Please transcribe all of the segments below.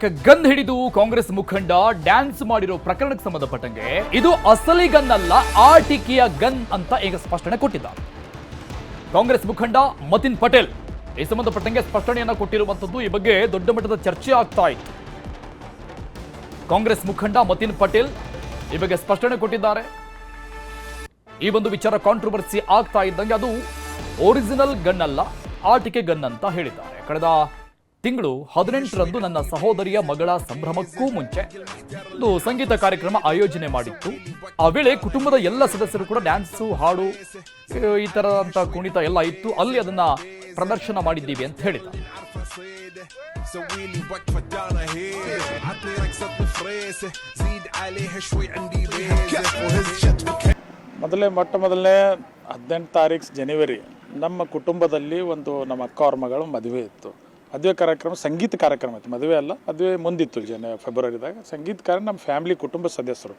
Gun ಹಿಡಿದು ಕಾಂಗ್ರೆಸ್ ಮುಖಂಡ dance ಮಾಡಿರೋ ಪ್ರಕರಣಕ್ಕೆ ಸಂಬಂಧಪಟ್ಟಂಗೆ ಇದು ಅಸಲಿ ಗನ್ ಅಲ್ಲ, ಆಟಿಕೆಯ ಗನ್ ಅಂತ ಈಗ ಸ್ಪಷ್ಟನೆ ಕೊಟ್ಟಿದ್ದಾರೆ ಕಾಂಗ್ರೆಸ್ ಮುಖಂಡ ಮತಿನ್ ಪಟೇಲ್. ಈ ಸಂಬಂಧಪಟ್ಟಂಗೆ ಸ್ಪಷ್ಟನೆಯನ್ನ ಕೊಟ್ಟಿರುವಂತದ್ದು ಈ ಬಗ್ಗೆ ದೊಡ್ಡ ಮಟ್ಟದ ಚರ್ಚೆ ಆಗ್ತಾ ಇತ್ತು. ಕಾಂಗ್ರೆಸ್ ಮುಖಂಡ ಮತಿನ್ ಪಟೇಲ್ ಈ ಬಗ್ಗೆ ಸ್ಪಷ್ಟನೆ ಕೊಟ್ಟಿದ್ದಾರೆ. ಈ ಒಂದು ವಿಚಾರ ಕಾಂಟ್ರವರ್ಸಿ ಆಗ್ತಾ ಇದ್ದಂಗೆ ಅದು ಒರಿಜಿನಲ್ ಗನ್ ಅಲ್ಲ, ಆಟಿಕೆ ಗನ್ ಅಂತ ಹೇಳಿದ್ದಾರೆ. ಕಳೆದ ತಿಂಗಳು 18ರಂದು ನನ್ನ ಸಹೋದರಿಯ ಮಗಳ ಸಂಭ್ರಮಕ್ಕೂ ಮುಂಚೆ ಒಂದು ಸಂಗೀತ ಕಾರ್ಯಕ್ರಮ ಆಯೋಜನೆ ಮಾಡಿತ್ತು. ಆ ವೇಳೆ ಕುಟುಂಬದ ಎಲ್ಲ ಸದಸ್ಯರು ಕೂಡ ಡ್ಯಾನ್ಸು, ಹಾಡು, ಈ ತರದಂತ ಕುಣಿತ ಎಲ್ಲ ಇತ್ತು. ಅಲ್ಲಿ ಅದನ್ನ ಪ್ರದರ್ಶನ ಮಾಡಿದ್ದೀವಿ ಅಂತ ಹೇಳಿದ್ದಾರೆ. ಮೊದಲನೇ 18 ತಾರೀಕು ಜನವರಿ ನಮ್ಮ ಕುಟುಂಬದಲ್ಲಿ ನಮ್ಮ ಅಕ್ಕ ಅವ್ರ ಮಗಳು ಮದುವೆ ಇತ್ತು. ಮದುವೆ ಕಾರ್ಯಕ್ರಮ ಸಂಗೀತ ಕಾರ್ಯಕ್ರಮ ಇತ್ತು, ಮದುವೆ ಅಲ್ಲ, ಮದುವೆ ಮುಂದಿತ್ತು ಫೆಬ್ರವರಿದಾಗ. ಸಂಗೀತ ಕಾರ್ಯಕ್ರಮ ನಮ್ಮ ಫ್ಯಾಮಿಲಿ ಕುಟುಂಬ ಸದಸ್ಯರು,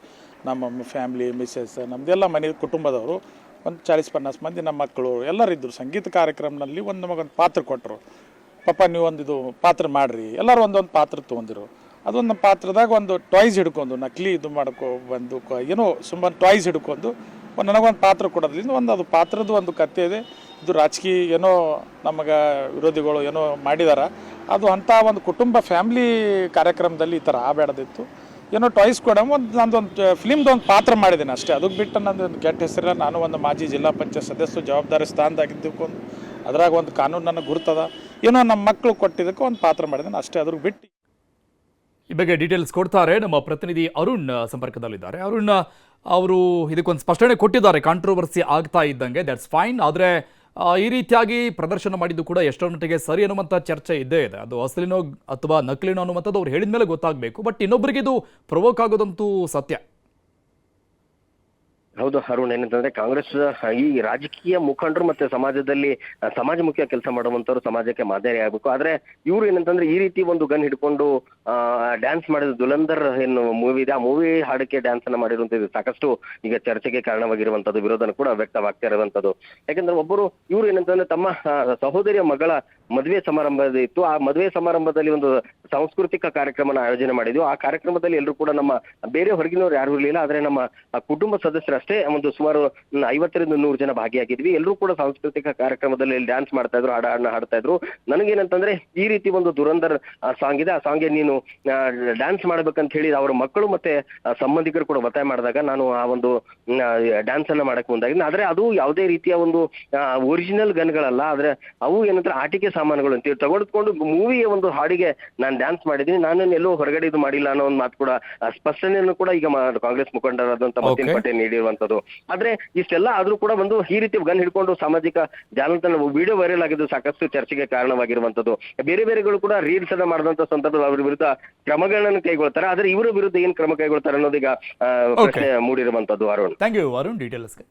ನಮ್ಮ ಫ್ಯಾಮಿಲಿ ಮಿಸ್ಸಸ್, ನಮ್ಮದೆಲ್ಲ ಮನೆ ಕುಟುಂಬದವರು ಒಂದು 40-50 ಮಂದಿ ನಮ್ಮ ಮಕ್ಕಳು ಎಲ್ಲರೂ ಇದ್ದರು. ಸಂಗೀತ ಕಾರ್ಯಕ್ರಮದಲ್ಲಿ ನಮಗೊಂದು ಪಾತ್ರ ಕೊಟ್ಟರು. ಪಾಪ ನೀವು ಇದು ಪಾತ್ರ ಮಾಡಿರಿ, ಎಲ್ಲರೂ ಒಂದೊಂದು ಪಾತ್ರ ತೊಗೊಂಡಿರು. ಅದೊಂದು ನಮ್ಮ ಪಾತ್ರದಾಗ ಒಂದು ಟಾಯ್ಸ್ ಹಿಡ್ಕೊಂಡು ನಕಲಿ ಇದು ಮಾಡ್ಕೊ ಬಂದು ಏನೋ ಸುಮ್ಮನೆ ಟಾಯ್ಸ್ ಹಿಡ್ಕೊಂಡು ನನಗೊಂದು ಪಾತ್ರ ಕೊಡೋದ್ರಿಂದ ಅದು ಪಾತ್ರದ ಒಂದು ಕಥೆ ಇದೆ. ಇದು ರಾಜಕೀಯ ಏನೋ ನಮಗೆ ವಿರೋಧಿಗಳು ಏನೋ ಮಾಡಿದಾರ, ಅದು ಅಂಥ ಒಂದು ಕುಟುಂಬ ಫ್ಯಾಮಿಲಿ ಕಾರ್ಯಕ್ರಮದಲ್ಲಿ ಈ ಥರ ಆಗಬೇಡದಿತ್ತು. ಏನೋ ಟಾಯ್ಸ್ ಕೊಡ ನಂದೊಂದು ಫಿಲ್ಮ್ದೊಂದು ಪಾತ್ರ ಮಾಡಿದ್ದೀನಿ ಅಷ್ಟೇ. ಅದಕ್ಕೆ ಬಿಟ್ಟು ನಂದೊಂದು ಕೆಟ್ಟ ಹೆಸರಿಲ್ಲ. ನಾನು ಒಂದು ಮಾಜಿ ಜಿಲ್ಲಾ ಪಂಚಾಯತ್ ಸದಸ್ಯರು ಜವಾಬ್ದಾರಿ ಸ್ಥಾನದಾಗಿದ್ದಕ್ಕೊಂದು ಅದ್ರಾಗ ಒಂದು ಕಾನೂನು ನನಗೆ ಗುರ್ತದ, ಏನೋ ನಮ್ಮ ಮಕ್ಕಳು ಕೊಟ್ಟಿದ್ದಕ್ಕೆ ಒಂದು ಪಾತ್ರ ಮಾಡಿದ್ದೀನಿ ಅಷ್ಟೇ. ಅದ್ರ ಬಿಟ್ಟು ಈ ಬಗ್ಗೆ ಡೀಟೇಲ್ಸ್ ಕೊಡ್ತಾರೆ ನಮ್ಮ ಪ್ರತಿನಿಧಿ ಅರುಣ್ ಸಂಪರ್ಕದಲ್ಲಿದ್ದಾರೆ. ಅರುಣ್ ಅವರು ಇದಕ್ಕೊಂದು ಸ್ಪಷ್ಟನೆ ಕೊಟ್ಟಿದ್ದಾರೆ, ಕಾಂಟ್ರವರ್ಸಿ ಆಗ್ತಾ ಇದ್ದಂಗೆ. That's fine. ಆದರೆ ಈ ರೀತಿಯಾಗಿ ಪ್ರದರ್ಶನ ಮಾಡಿದ್ದು ಕೂಡ ಎಷ್ಟರ ಮಟ್ಟಿಗೆ ಸರಿ ಅನ್ನುವಂಥ ಚರ್ಚೆ ಇದ್ದೇ ಇದೆ. ಅದು ಅಸಲಿನೋ ಅಥವಾ ನಕಲಿನೋ ಅನ್ನುವಂಥದ್ದು ಅವ್ರು ಹೇಳಿದ ಮೇಲೆ ಗೊತ್ತಾಗಬೇಕು. ಬಟ್ ಇನ್ನೊಬ್ಬರಿಗೆ ಇದು ಪ್ರವೋಕ್ ಆಗೋದಂತೂ ಸತ್ಯ. ಹೌದು ಅರುಣ್, ಏನಂತಂದ್ರೆ ಕಾಂಗ್ರೆಸ್ ಈ ರಾಜಕೀಯ ಮುಖಂಡರು ಮತ್ತೆ ಸಮಾಜದಲ್ಲಿ ಸಮಾಜಮುಖಿ ಕೆಲಸ ಮಾಡುವಂತವ್ರು ಸಮಾಜಕ್ಕೆ ಮಾದರಿ ಆಗ್ಬೇಕು. ಆದ್ರೆ ಇವ್ರು ಏನಂತಂದ್ರೆ ಈ ರೀತಿ ಒಂದು ಗನ್ ಹಿಡ್ಕೊಂಡು ಡ್ಯಾನ್ಸ್ ಮಾಡಿದ ದುಲಂಧರ್ ಏನು ಮೂವಿ ಇದೆ, ಆ ಮೂವಿ ಹಾಡಕ್ಕೆ ಡ್ಯಾನ್ಸ್ ಅನ್ನ ಮಾಡಿರುವಂತದ್ದು ಸಾಕಷ್ಟು ಈಗ ಚರ್ಚೆಗೆ ಕಾರಣವಾಗಿರುವಂತದ್ದು, ವಿರೋಧನ ಕೂಡ ವ್ಯಕ್ತವಾಗ್ತಾ ಇರುವಂತದ್ದು. ಯಾಕಂದ್ರೆ ಇವ್ರು ಏನಂತಂದ್ರೆ ತಮ್ಮ ಸಹೋದರಿಯ ಮಗಳ ಮದುವೆ ಸಮಾರಂಭ ಇತ್ತು. ಆ ಮದುವೆ ಸಮಾರಂಭದಲ್ಲಿ ಒಂದು ಸಾಂಸ್ಕೃತಿಕ ಕಾರ್ಯಕ್ರಮನ ಆಯೋಜನೆ ಮಾಡಿದ್ವಿ. ಆ ಕಾರ್ಯಕ್ರಮದಲ್ಲಿ ಎಲ್ಲರೂ ಕೂಡ ನಮ್ಮ ಬೇರೆ ಹೊರಗಿನವ್ರು ಯಾರು ಇರಲಿಲ್ಲ, ಆದ್ರೆ ನಮ್ಮ ಕುಟುಂಬ ಸದಸ್ಯರಷ್ಟೇ ಒಂದು ಸುಮಾರು 50-100 ಜನ ಭಾಗಿಯಾಗಿದ್ವಿ. ಎಲ್ಲರೂ ಕೂಡ ಸಾಂಸ್ಕೃತಿಕ ಕಾರ್ಯಕ್ರಮದಲ್ಲಿ ಡ್ಯಾನ್ಸ್ ಮಾಡ್ತಾ ಇದ್ರು, ಹಾಡನ್ನ ಹಾಡ್ತಾ ಇದ್ರು. ನನಗೇನಂತಂದ್ರೆ ಈ ರೀತಿ ಒಂದು ದುರಂಧರ್ ಸಾಂಗ್ ಇದೆ, ಆ ಸಾಂಗ್ಗೆ ನೀನು ಡ್ಯಾನ್ಸ್ ಮಾಡ್ಬೇಕಂತ ಹೇಳಿ ಅವ್ರ ಮಕ್ಕಳು ಮತ್ತೆ ಸಂಬಂಧಿಕರು ಕೂಡ ಒತ್ತಾಯ ಮಾಡಿದಾಗ ನಾನು ಆ ಒಂದು ಡ್ಯಾನ್ಸ್ ಅನ್ನ ಮಾಡಕ್ ಮುಂದಾಗಿದ್ದೀನಿ. ಆದ್ರೆ ಅದು ಯಾವುದೇ ರೀತಿಯ ಒಂದು ಒರಿಜಿನಲ್ ಗನ್ಗಳಲ್ಲ, ಆದ್ರೆ ಅವು ಏನಂದ್ರೆ ಆಟಿಕೆ ಸಾಮಾನುಗಳು ಅಂತ ತೆಗೆದುಕೊಂಡು ಮೂವಿಯ ಒಂದು ಹಾಡಿಗೆ ನಾನು ಡ್ಯಾನ್ಸ್ ಮಾಡಿದ್ದೀನಿ, ನಾನು ಎಲ್ಲೋ ಹೊರಗಡೆ ಇದು ಮಾಡಿಲ್ಲ ಅನ್ನೋ ಒಂದು ಮಾತು ಕೂಡ ಸ್ಪಷ್ಟನೆಯನ್ನು ಕೂಡ ಈಗ ಕಾಂಗ್ರೆಸ್ ಮುಖಂಡರಾದಂತ ಮತಿನ್ ಪಟೇಲ್ ನೀಡಿರುವಂತದ್ದು. ಆದ್ರೆ ಇಷ್ಟೆಲ್ಲ ಆದ್ರೂ ಕೂಡ ಈ ರೀತಿ ಗನ್ ಹಿಡ್ಕೊಂಡು ಸಾಮಾಜಿಕ ಜಾಲತಾಣ ವಿಡಿಯೋ ವೈರಲ್ ಆಗಿದ್ದು ಸಾಕಷ್ಟು ಚರ್ಚೆಗೆ ಕಾರಣವಾಗಿರುವಂತದ್ದು. ಬೇರೆ ಬೇರೆಗಳು ಕೂಡ ರೀಲ್ಸ್ ಅನ್ನ ಮಾಡಿದಂತ ಸಂದರ್ಭದಲ್ಲಿ ಅವರ ವಿರುದ್ಧ ಕ್ರಮಗಳನ್ನು ಕೈಗೊಳ್ತಾರೆ. ಆದ್ರೆ ಇವರ ವಿರುದ್ಧ ಏನ್ ಕ್ರಮ ಕೈಗೊಳ್ತಾರೆ ಅನ್ನೋದೀಗ ಪ್ರಶ್ನೆ ಮೂಡಿರುವಂತದ್ದು. Arun, thank you Arun ಡೀಟೇಲ್ಸ್ಗೆ.